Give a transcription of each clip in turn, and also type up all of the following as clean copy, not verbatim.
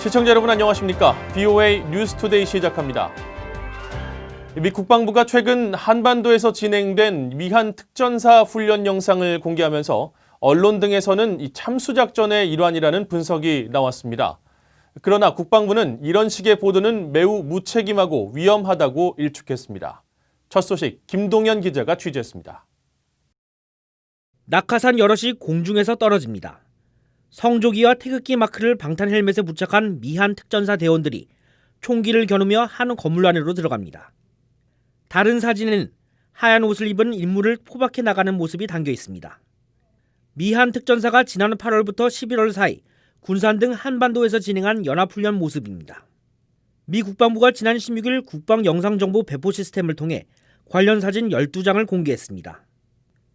시청자 여러분 안녕하십니까? VOA 뉴스투데이 시작합니다. 미 국방부가 최근 한반도에서 진행된 미한 특전사 훈련 영상을 공개하면서 언론 등에서는 이 참수작전의 일환이라는 분석이 나왔습니다. 그러나 국방부는 이런 식의 보도는 매우 무책임하고 위험하다고 일축했습니다. 첫 소식 김동현 기자가 취재했습니다. 낙하산 여럿이 공중에서 떨어집니다. 성조기와 태극기 마크를 방탄 헬멧에 부착한 미한 특전사 대원들이 총기를 겨누며 한 건물 안으로 들어갑니다. 다른 사진에는 하얀 옷을 입은 인물을 포박해 나가는 모습이 담겨 있습니다. 미한 특전사가 지난 8월부터 11월 사이 군산 등 한반도에서 진행한 연합훈련 모습입니다. 미 국방부가 지난 16일 국방영상정보 배포 시스템을 통해 관련 사진 12장을 공개했습니다.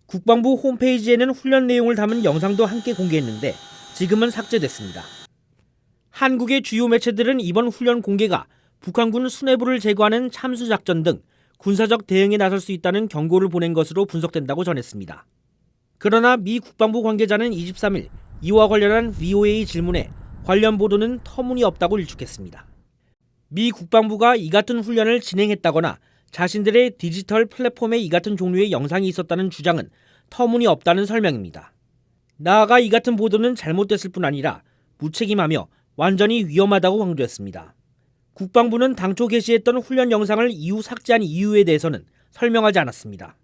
국방부 홈페이지에는 훈련 내용을 담은 영상도 함께 공개했는데 지금은 삭제됐습니다. 한국의 주요 매체들은 이번 훈련 공개가 북한군 수뇌부를 제거하는 참수작전 등 군사적 대응에 나설 수 있다는 경고를 보낸 것으로 분석된다고 전했습니다. 그러나 미 국방부 관계자는 23일 이와 관련한 VOA 질문에 관련 보도는 터무니없다고 일축했습니다. 미 국방부가 이 같은 훈련을 진행했다거나 자신들의 디지털 플랫폼에 이 같은 종류의 영상이 있었다는 주장은 터무니없다는 설명입니다. 나아가 이 같은 보도는 잘못됐을 뿐 아니라 무책임하며 완전히 위험하다고 강조했습니다. 국방부는 당초 게시했던 훈련 영상을 이후 삭제한 이유에 대해서는 설명하지 않았습니다.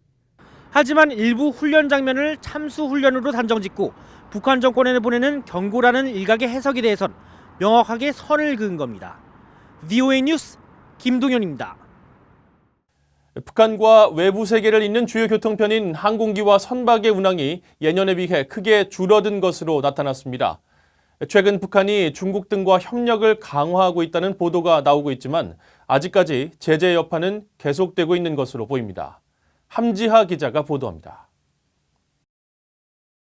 하지만 일부 훈련 장면을 참수 훈련으로 단정짓고 북한 정권에 보내는 경고라는 일각의 해석에 대해선 명확하게 선을 그은 겁니다. VOA 뉴스 김동현입니다. 북한과 외부 세계를 잇는 주요 교통편인 항공기와 선박의 운항이 예년에 비해 크게 줄어든 것으로 나타났습니다. 최근 북한이 중국 등과 협력을 강화하고 있다는 보도가 나오고 있지만 아직까지 제재 여파는 계속되고 있는 것으로 보입니다. 함지하 기자가 보도합니다.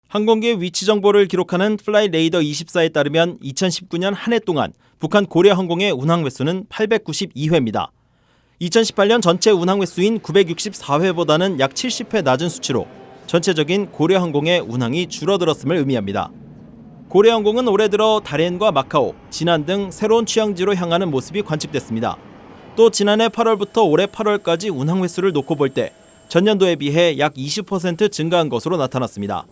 항공기 위치 정보를 기록하는 플라이레이더 24에 따르면 2019년 한 해 동안 북한 고려항공의 운항 횟수는 892회입니다. 2018년 전체 운항 횟수인 964회보다는 약 70회 낮은 수치로 전체적인 고려항공의 운항이 줄어들었음을 의미합니다. 고려항공은 올해 들어 다롄과 마카오, 진안 등 새로운 취항지로 향하는 모습이 관측됐습니다. 또 지난해 8월부터 올해 8월까지 운항 횟수를 놓고 볼 때 전년도에 비해 약 20% 증가한 것으로 나타났습니다.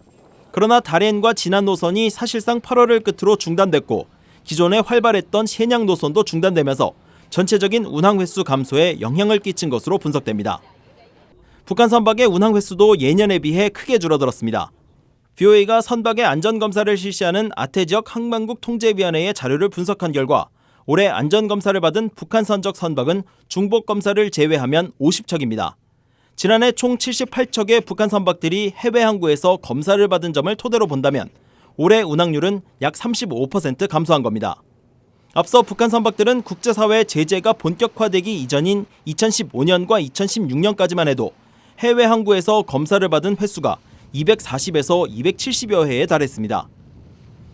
그러나 다롄과 진안 노선이 사실상 8월을 끝으로 중단됐고 기존에 활발했던 신양 노선도 중단되면서 전체적인 운항 횟수 감소에 영향을 끼친 것으로 분석됩니다. 북한 선박의 운항 횟수도 예년에 비해 크게 줄어들었습니다. VOA가 선박의 안전검사를 실시하는 아태지역 항만국 통제위원회의 자료를 분석한 결과 올해 안전검사를 받은 북한 선적 선박은 중복검사를 제외하면 50척입니다. 지난해 총 78척의 북한 선박들이 해외 항구에서 검사를 받은 점을 토대로 본다면 올해 운항률은 약 35% 감소한 겁니다. 앞서 북한 선박들은 국제사회 제재가 본격화되기 이전인 2015년과 2016년까지만 해도 해외 항구에서 검사를 받은 횟수가 240에서 270여 회에 달했습니다.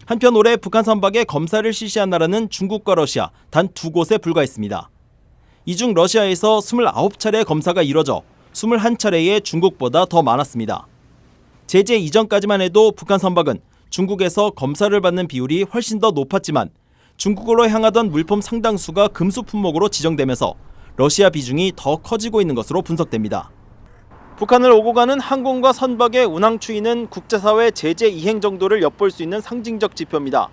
한편 올해 북한 선박의 검사를 실시한 나라는 중국과 러시아 단 두 곳에 불과했습니다. 이 중 러시아에서 29차례 검사가 이뤄져 21차례의 중국보다 더 많았습니다. 제재 이전까지만 해도 북한 선박은 중국에서 검사를 받는 비율이 훨씬 더 높았지만 중국으로 향하던 물품 상당수가 금수 품목으로 지정되면서 러시아 비중이 더 커지고 있는 것으로 분석됩니다. 북한을 오고 가는 항공과 선박의 운항 추이는 국제사회 제재 이행 정도를 엿볼 수 있는 상징적 지표입니다.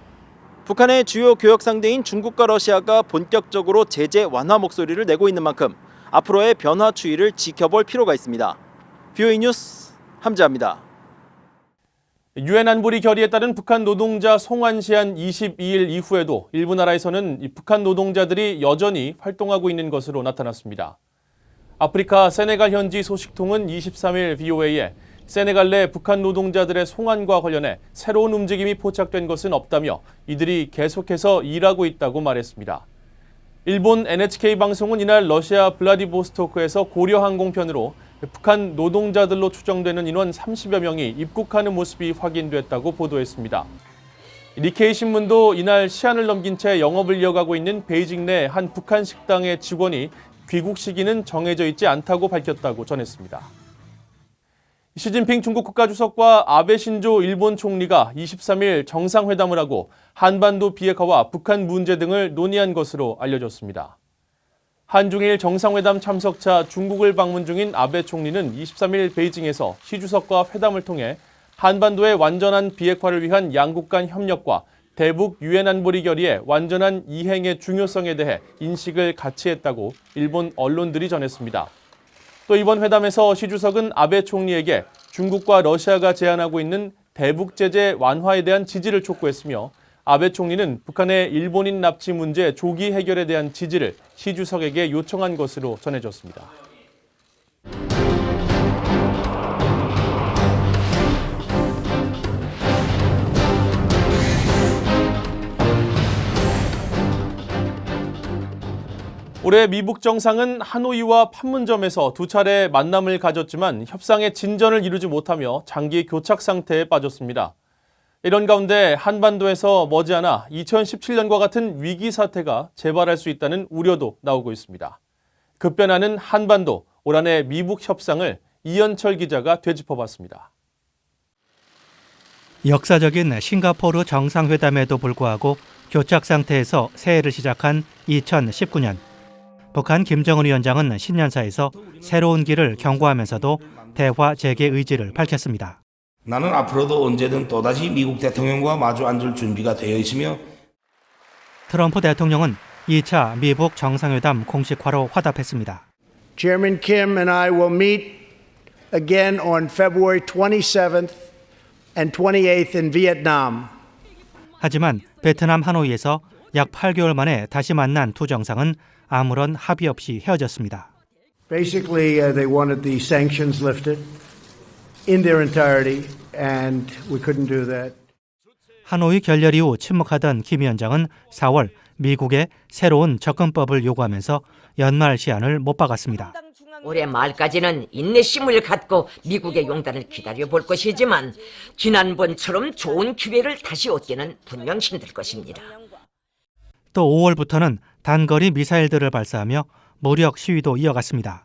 북한의 주요 교역 상대인 중국과 러시아가 본격적으로 제재 완화 목소리를 내고 있는 만큼 앞으로의 변화 추이를 지켜볼 필요가 있습니다. VOA 뉴스 함지하입니다. 유엔 안보리 결의에 따른 북한 노동자 송환 시한 22일 이후에도 일부 나라에서는 북한 노동자들이 여전히 활동하고 있는 것으로 나타났습니다. 아프리카 세네갈 현지 소식통은 23일 VOA에 세네갈 내 북한 노동자들의 송환과 관련해 새로운 움직임이 포착된 것은 없다며 이들이 계속해서 일하고 있다고 말했습니다. 일본 NHK 방송은 이날 러시아 블라디보스토크에서 고려항공편으로 북한 노동자들로 추정되는 인원 30여 명이 입국하는 모습이 확인됐다고 보도했습니다. 니케이 신문도 이날 시한을 넘긴 채 영업을 이어가고 있는 베이징 내 한 북한 식당의 직원이 귀국 시기는 정해져 있지 않다고 밝혔다고 전했습니다. 시진핑 중국 국가주석과 아베 신조 일본 총리가 23일 정상회담을 하고 한반도 비핵화와 북한 문제 등을 논의한 것으로 알려졌습니다. 한중일 정상회담 참석차 중국을 방문 중인 아베 총리는 23일 베이징에서 시 주석과 회담을 통해 한반도의 완전한 비핵화를 위한 양국 간 협력과 대북 유엔 안보리 결의의 완전한 이행의 중요성에 대해 인식을 같이 했다고 일본 언론들이 전했습니다. 또 이번 회담에서 시 주석은 아베 총리에게 중국과 러시아가 제안하고 있는 대북 제재 완화에 대한 지지를 촉구했으며 아베 총리는 북한의 일본인 납치 문제 조기 해결에 대한 지지를 시 주석에게 요청한 것으로 전해졌습니다. 올해 미북 정상은 하노이와 판문점에서 두 차례 만남을 가졌지만 협상의 진전을 이루지 못하며 장기 교착 상태에 빠졌습니다. 이런 가운데 한반도에서 머지않아 2017년과 같은 위기 사태가 재발할 수 있다는 우려도 나오고 있습니다. 급변하는 한반도, 올 한해 미북 협상을 이현철 기자가 되짚어봤습니다. 역사적인 싱가포르 정상회담에도 불구하고 교착 상태에서 새해를 시작한 2019년. 북한 김정은 위원장은 신년사에서 새로운 길을 경고하면서도 대화 재개 의지를 밝혔습니다. 나는 앞으로도 언제든 또다시 미국 대통령과 마주 앉을 준비가 되어 있으며 트럼프 대통령은 2차 미북 정상회담 공식화로 화답했습니다. Chairman Kim and I will meet again on February 27th and 28th in Vietnam. 하지만 베트남 하노이에서 약 8개월 만에 다시 만난 두 정상은 아무런 합의 없이 헤어졌습니다. Basically, they wanted the sanctions lifted in their entirety, and we couldn't do that. 하노이 결렬 이후 침묵하던 김 위원장은 4월 미국의 새로운 접근법을 요구하면서 연말 시한을 못 박았습니다. 올해 말까지는 인내심을 갖고 미국의 용단을 기다려볼 것이지만 지난번처럼 좋은 기회를 다시 얻기는 분명 힘들 것입니다. 또 5월부터는 단거리 미사일들을 발사하며 무력 시위도 이어갔습니다.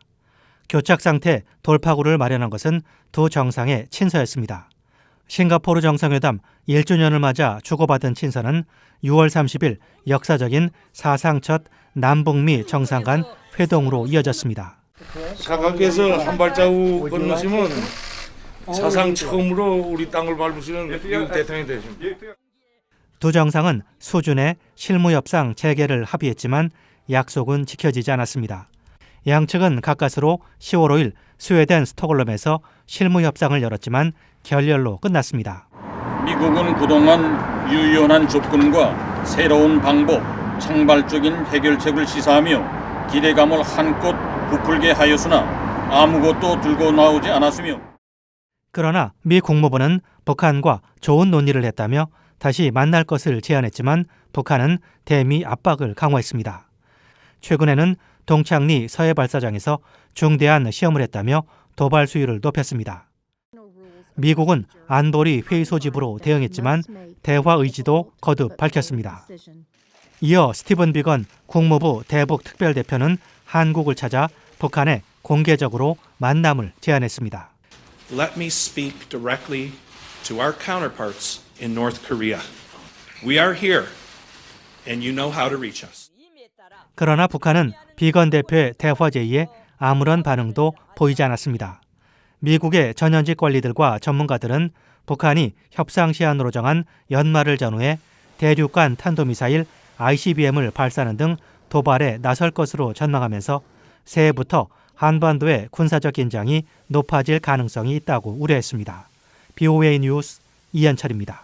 교착 상태 돌파구를 마련한 것은 두 정상의 친서였습니다. 싱가포르 정상회담 1주년을 맞아 주고받은 친서는 6월 30일 역사적인 사상 첫 남북미 정상 간 회동으로 이어졌습니다. 각하께서 한 발자국 건너시면 사상 처음으로 우리 땅을 밟으시는 미국 대통령이 되십니다. 두 정상은 수준의 실무협상 재개를 합의했지만 약속은 지켜지지 않았습니다. 양측은 가까스로 10월 5일 스웨덴 스톡홀름에서 실무협상을 열었지만 결렬로 끝났습니다. 미국은 그동안 유연한 접근과 새로운 방법, 창발적인 해결책을 시사하며 기대감을 한껏 부풀게 하였으나 아무것도 들고 나오지 않았으며 그러나 미 국무부는 북한과 좋은 논의를 했다며 다시 만날 것을 제안했지만 북한은 대미 압박을 강화했습니다. 최근에는 동창리 서해발사장에서 중대한 시험을 했다며 도발 수위를 높였습니다. 미국은 안보리 회의 소집으로 대응했지만 대화 의지도 거듭 밝혔습니다. 이어 스티븐 비건 국무부 대북 특별대표는 한국을 찾아 북한에 공개적으로 만남을 제안했습니다. Let me speak directly to our counterparts in North Korea. We are here, and you know how to reach us. 그러나 북한은 비건 대표의 대화 제의에 아무런 반응도 보이지 않았습니다. 미국의 전현직 관리들과 전문가들은 북한이 협상 시한으로 정한 연말을 전후해 대륙간 탄도미사일 ICBM을 발사하는 등 도발에 나설 것으로 전망하면서 새해부터 한반도의 군사적 긴장이 높아질 가능성이 있다고 우려했습니다. BOA 뉴스 이현철입니다.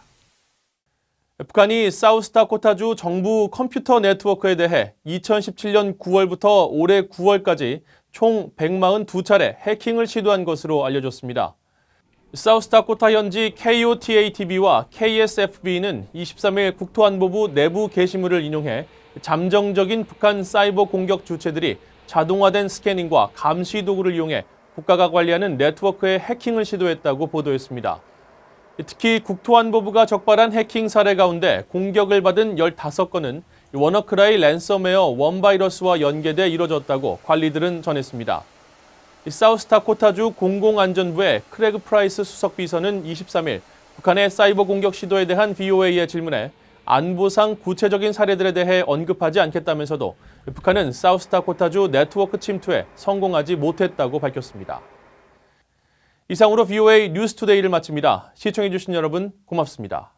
북한이 사우스다코타주 정부 컴퓨터 네트워크에 대해 2017년 9월부터 올해 9월까지 총 142차례 해킹을 시도한 것으로 알려졌습니다. 사우스다코타 현지 KOTA-TV와 KSFB는 23일 국토안보부 내부 게시물을 인용해 잠정적인 북한 사이버 공격 주체들이 자동화된 스캐닝과 감시 도구를 이용해 국가가 관리하는 네트워크에 해킹을 시도했다고 보도했습니다. 특히 국토안보부가 적발한 해킹 사례 가운데 공격을 받은 15건은 워너크라이 랜섬웨어 원바이러스와 연계돼 이뤄졌다고 관리들은 전했습니다. 이 사우스다코타주 공공안전부의 크레그 프라이스 수석비서는 23일 북한의 사이버 공격 시도에 대한 VOA의 질문에 안보상 구체적인 사례들에 대해 언급하지 않겠다면서도 북한은 사우스다코타주 네트워크 침투에 성공하지 못했다고 밝혔습니다. 이상으로 VOA 뉴스투데이를 마칩니다. 시청해주신 여러분 고맙습니다.